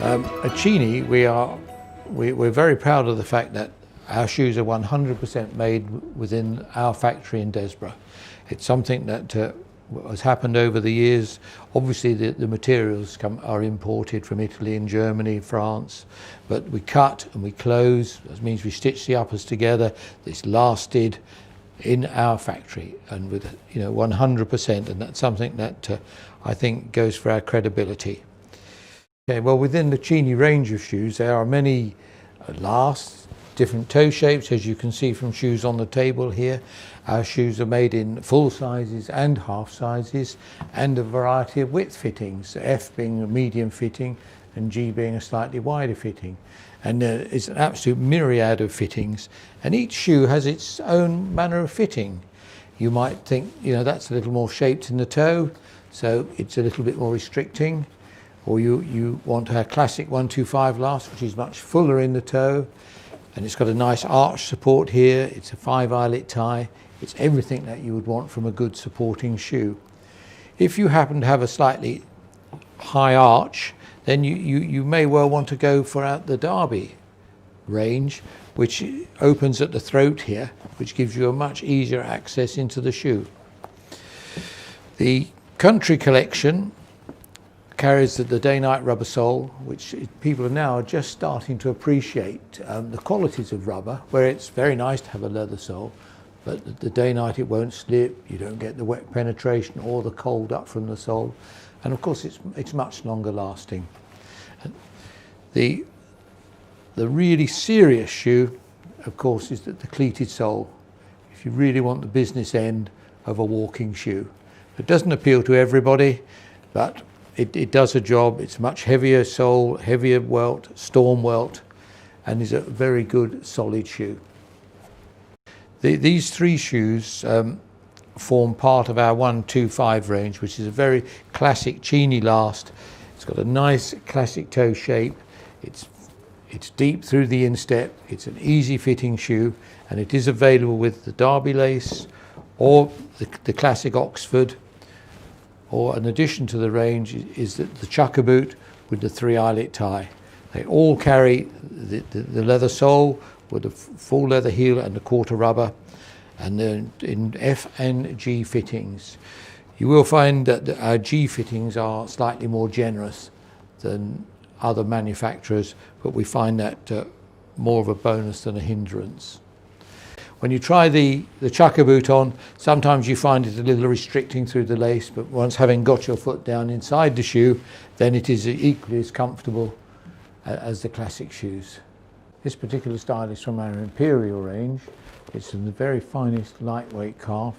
At Cheaney, we're very proud of the fact that our shoes are 100% made within our factory in Desborough. It's something that has happened over the years. Obviously the materials are imported from Italy and Germany, France, but we cut and we close. That means we stitch the uppers together. It's lasted in our factory and with 100%, and that's something that I think goes for our credibility. Okay, well, within the Cheaney range of shoes there are many lasts, different toe shapes, as you can see from shoes on the table here. Our shoes are made in full sizes and half sizes, and a variety of width fittings, F being a medium fitting and G being a slightly wider fitting. And it's an absolute myriad of fittings, and each shoe has its own manner of fitting. You might think, that's a little more shaped in the toe, so it's a little bit more restricting. Or you want our classic 125 last, which is much fuller in the toe, and it's got a nice arch support here. It's a 5-eyelet tie. It's everything that you would want from a good supporting shoe. If you happen to have a slightly high arch, then you may well want to go for the Derby range, which opens at the throat here, which gives you a much easier access into the shoe. The Country collection carries the day-night rubber sole, which people are now just starting to appreciate the qualities of rubber, where it's very nice to have a leather sole, but the day-night it won't slip, you don't get the wet penetration or the cold up from the sole, and of course it's much longer lasting. The really serious shoe, of course, is the cleated sole, if you really want the business end of a walking shoe. It doesn't appeal to everybody, but it does a job. It's much heavier sole, heavier welt, storm welt, and is a very good solid shoe. These three shoes form part of our 125 range, which is a very classic Cheaney last. It's got a nice classic toe shape. It's deep through the instep. It's an easy fitting shoe, and it is available with the Derby lace or the classic Oxford. Or in addition to the range is the chucker boot with the 3-eyelet tie. They all carry the leather sole with a full leather heel and a quarter rubber, and they're in F and G fittings. You will find that our G fittings are slightly more generous than other manufacturers, but we find that more of a bonus than a hindrance. When you try the chucker boot on, sometimes you find it a little restricting through the lace, but once having got your foot down inside the shoe, then it is equally as comfortable as the classic shoes. This particular style is from our Imperial range. It's in the very finest lightweight calf,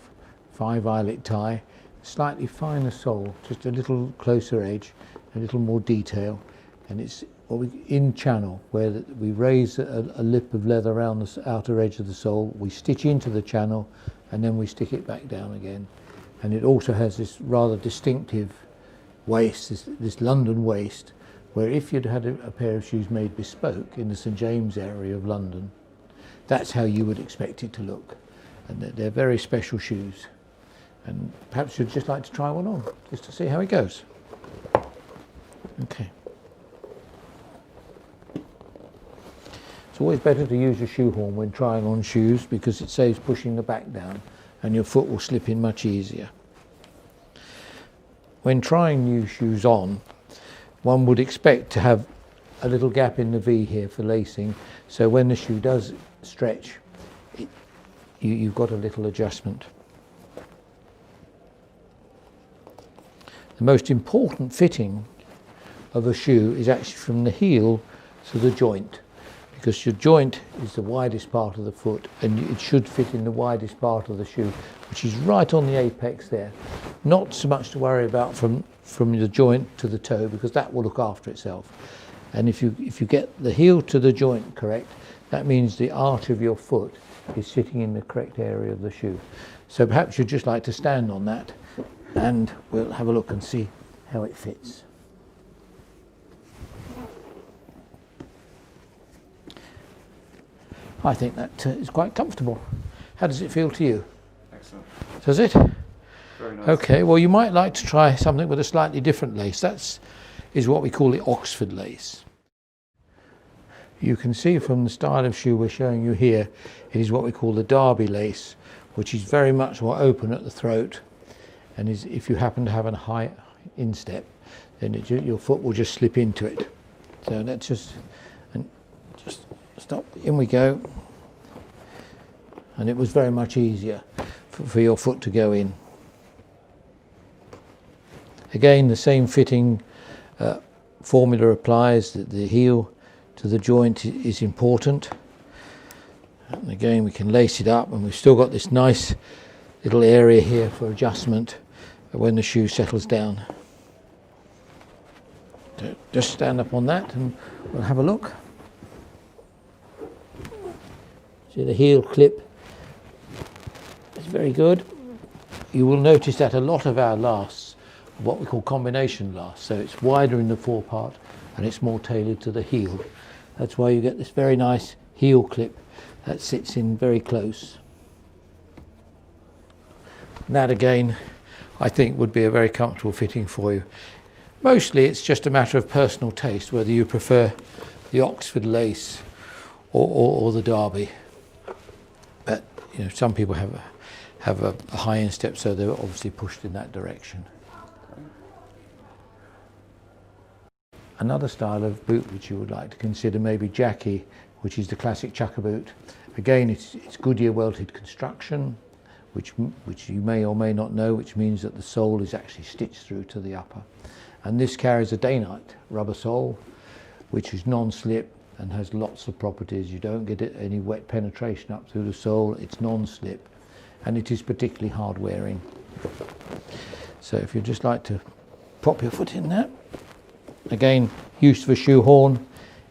5-eyelet tie, slightly finer sole, just a little closer edge, a little more detail, and it's in channel, where we raise a lip of leather around the outer edge of the sole, we stitch into the channel, and then we stick it back down again. And it also has this rather distinctive waist, this London waist, where if you'd had a pair of shoes made bespoke in the St James area of London, that's how you would expect it to look. And they're very special shoes. And perhaps you'd just like to try one on, just to see how it goes. Okay. It's always better to use a shoe horn when trying on shoes, because it saves pushing the back down and your foot will slip in much easier. When trying new shoes on, one would expect to have a little gap in the V here for lacing, so when the shoe does stretch, you've got a little adjustment. The most important fitting of a shoe is actually from the heel to the joint, because your joint is the widest part of the foot, and it should fit in the widest part of the shoe, which is right on the apex there. Not so much to worry about from the joint to the toe, because that will look after itself. And if you get the heel to the joint correct, that means the arch of your foot is sitting in the correct area of the shoe. So perhaps you'd just like to stand on that, and we'll have a look and see how it fits. I think that is quite comfortable. How does it feel to you? Excellent. Does it? Very nice. Okay, well you might like to try something with a slightly different lace. That is what we call the Oxford lace. You can see from the style of shoe we're showing you here, it is what we call the derby lace, which is very much more open at the throat, and is, if you happen to have a high instep, then your foot will just slip into it. So let's just stop, in we go. And it was very much easier for your foot to go in. Again, the same fitting formula applies, that the heel to the joint is important. And again, we can lace it up, and we've still got this nice little area here for adjustment when the shoe settles down. So just stand up on that and we'll have a look. See, the heel clip is very good. You will notice that a lot of our lasts are what we call combination lasts, so it's wider in the forepart and it's more tailored to the heel. That's why you get this very nice heel clip that sits in very close. And that again, I think would be a very comfortable fitting for you. Mostly it's just a matter of personal taste, whether you prefer the Oxford lace or the derby. But you know, some people have a high instep, so they're obviously pushed in that direction. Another style of boot which you would like to consider may be Cheaney, which is the classic chucker boot. Again, it's Goodyear welted construction, which you may or may not know, which means that the sole is actually stitched through to the upper. And this carries a day-night rubber sole, which is non-slip and has lots of properties. You don't get any wet penetration up through the sole, it's non-slip, and it is particularly hard wearing. So if you'd just like to prop your foot in there. Again, used for shoe horn,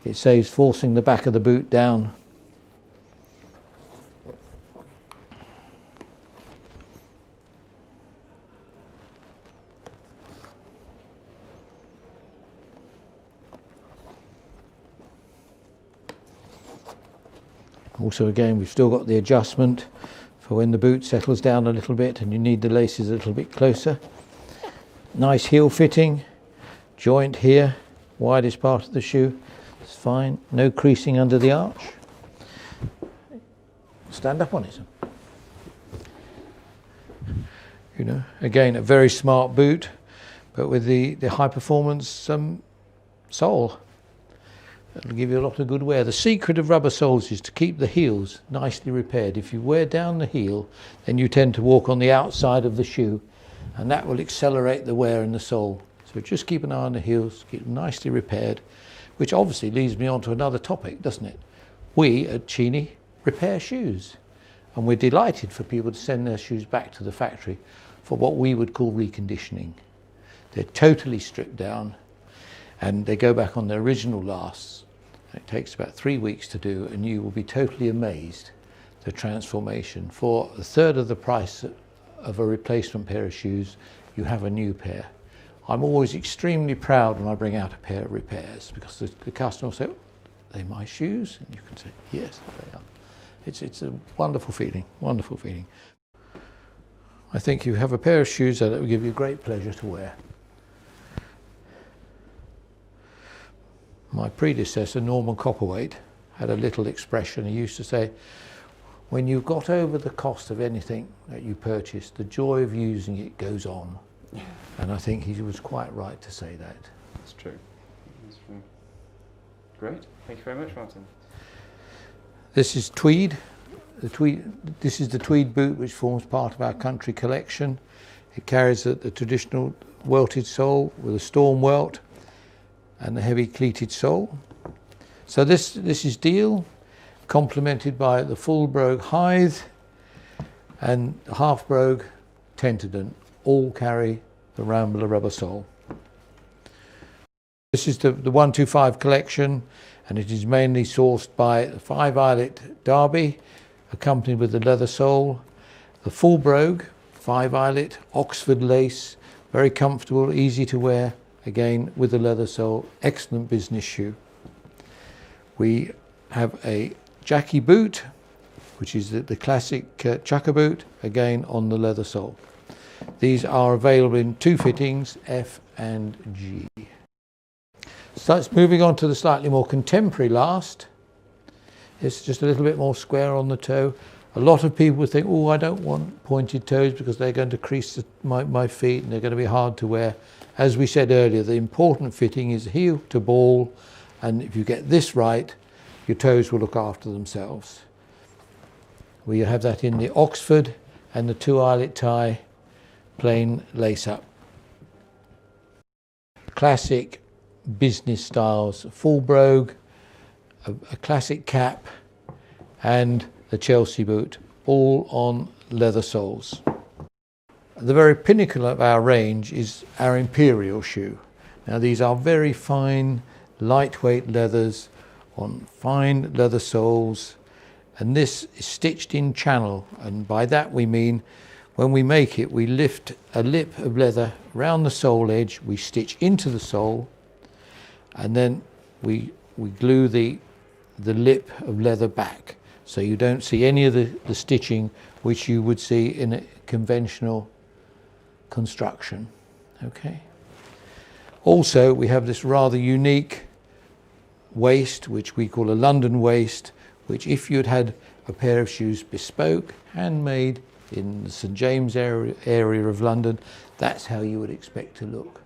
it saves forcing the back of the boot down. Also again, we've still got the adjustment for when the boot settles down a little bit and you need the laces a little bit closer. Nice heel fitting, joint here, widest part of the shoe, it's fine, no creasing under the arch. Stand up on it. You know, again, a very smart boot, but with the high performance sole. It'll give you a lot of good wear. The secret of rubber soles is to keep the heels nicely repaired. If you wear down the heel, then you tend to walk on the outside of the shoe, and that will accelerate the wear in the sole. So just keep an eye on the heels, keep them nicely repaired, which obviously leads me on to another topic, doesn't it? We at Cheaney repair shoes, and we're delighted for people to send their shoes back to the factory for what we would call reconditioning. They're totally stripped down, and they go back on their original lasts. It takes about 3 weeks to do, and you will be totally amazed the transformation. For a third of the price of a replacement pair of shoes, you have a new pair. I'm always extremely proud when I bring out a pair of repairs, because the customer will say, "Are they my shoes?" And you can say, "Yes, they are." It's a wonderful feeling, wonderful feeling. I think you have a pair of shoes that will give you great pleasure to wear. My predecessor, Norman Copperwaite, had a little expression. He used to say, when you've got over the cost of anything that you purchased, the joy of using it goes on. And I think he was quite right to say that. That's true. That's true. Great. Thank you very much, Martin. This is tweed. This is the tweed boot, which forms part of our country collection. It carries the traditional welted sole with a storm welt and the heavy cleated sole. So this is deal, complemented by the full brogue Hythe and half brogue Tenterden. All carry the Rambler rubber sole. This is the 125 collection, and it is mainly sourced by the 5 eyelet Derby, accompanied with the leather sole, the full brogue 5 eyelet Oxford lace, very comfortable, easy to wear, again with the leather sole, excellent business shoe. We have a Cheaney boot, which is the classic chucker boot, again on the leather sole. These are available in 2 fittings, F and G. So it's moving on to the slightly more contemporary last. It's just a little bit more square on the toe. A lot of people think, oh, I don't want pointed toes because they're going to crease my feet and they're going to be hard to wear. As we said earlier, the important fitting is heel to ball, and if you get this right, your toes will look after themselves. We have that in the Oxford and the 2-eyelet tie plain lace-up. Classic business styles, full brogue, a classic cap, and the Chelsea boot, all on leather soles. The very pinnacle of our range is our Imperial shoe. Now these are very fine, lightweight leathers on fine leather soles, and this is stitched in channel, and by that we mean when we make it, we lift a lip of leather around the sole edge, we stitch into the sole, and then we glue the lip of leather back, so you don't see any of the stitching which you would see in a conventional construction. Okay. Also, we have this rather unique waist, which we call a London waist, which if you'd had a pair of shoes bespoke, handmade in the St James area of London, that's how you would expect to look.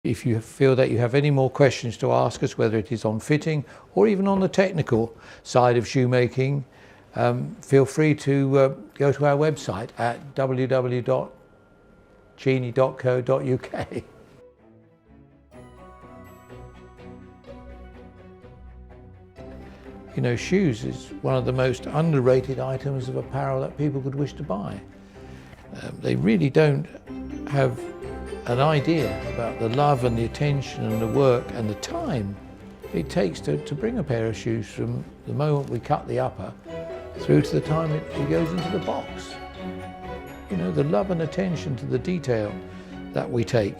If you feel that you have any more questions to ask us, whether it is on fitting or even on the technical side of shoemaking, feel free to go to our website at www.cheaney.co.uk. You know, shoes is one of the most underrated items of apparel that people could wish to buy. They really don't have an idea about the love and the attention and the work and the time it takes to bring a pair of shoes from the moment we cut the upper through to the time it goes into the box. You know, the love and attention to the detail that we take.